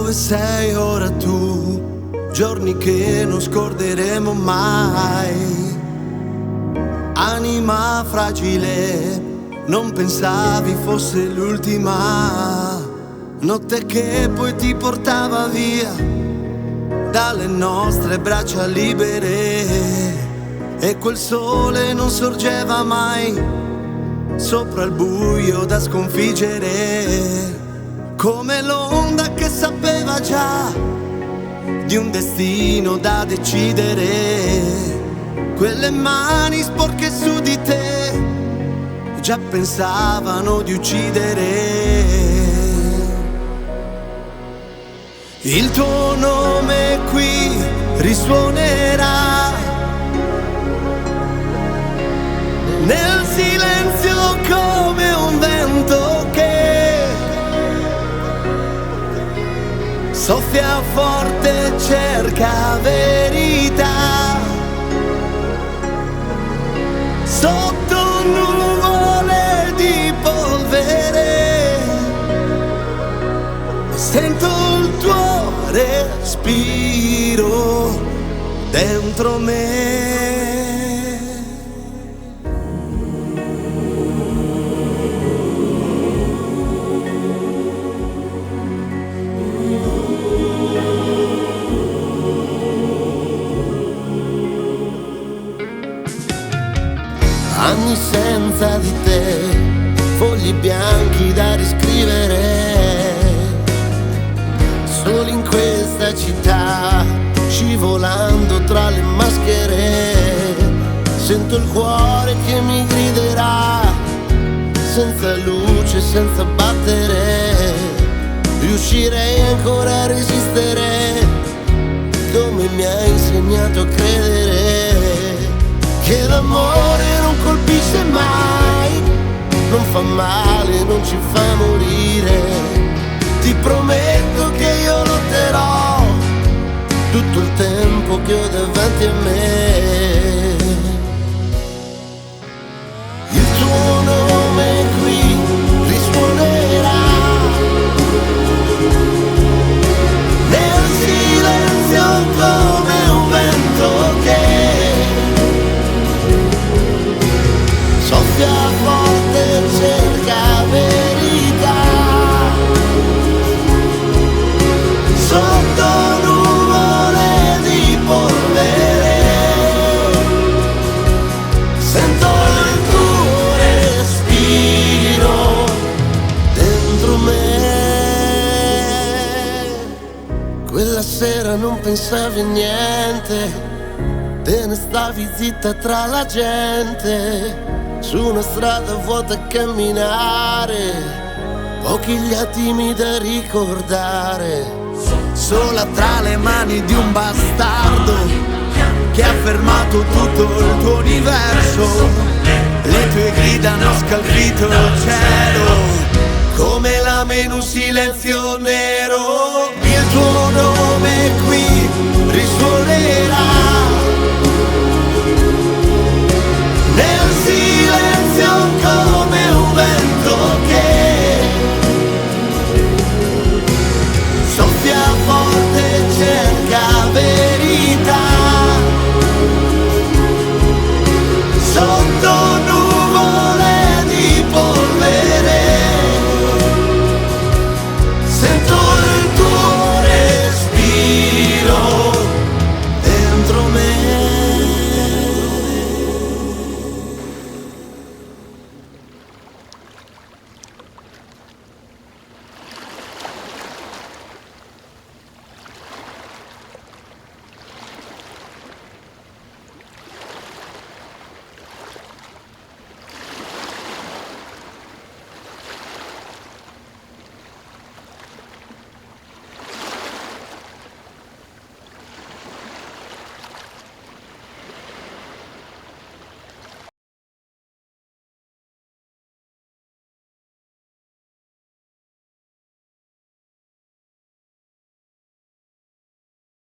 dove sei ora tu, giorni che non scorderemo mai. Anima fragile, non pensavi fosse l'ultima notte che poi ti portava via dalle nostre braccia libere. E quel sole non sorgeva mai sopra il buio da sconfiggere, come l'onda che sapeva già di un destino da decidere. Quelle mani sporche su di te già pensavano di uccidere. Il tuo nome qui risuonerà nel silenzio come un vento che soffia forte e cerca verità sotto nuvole di polvere. Sento il tuo respiro dentro me. Anni senza di te, fogli bianchi da riscrivere, solo in questa città, scivolando tra le maschere. Sento il cuore che mi griderà, senza luce, senza battere, riuscirei ancora a resistere, come mi hai insegnato a credere. Che l'amore non colpisce mai, non fa male, non ci fa morire. Ti prometto che io lotterò tutto il tempo che ho davanti a me. Il tuo nome qui risuonerà nel silenzio come un vento che soffia forte, cerca verità sotto nuvole di polvere. Sento il tuo respiro dentro me. Quella sera non pensavi a niente, te ne stavi zitta tra la gente, su una strada vuota a camminare, pochi gli attimi da ricordare. Sola tra le mani di un bastardo che ha fermato tutto il tuo universo. Le tue grida hanno scalfito il cielo come lame in un silenzio nero.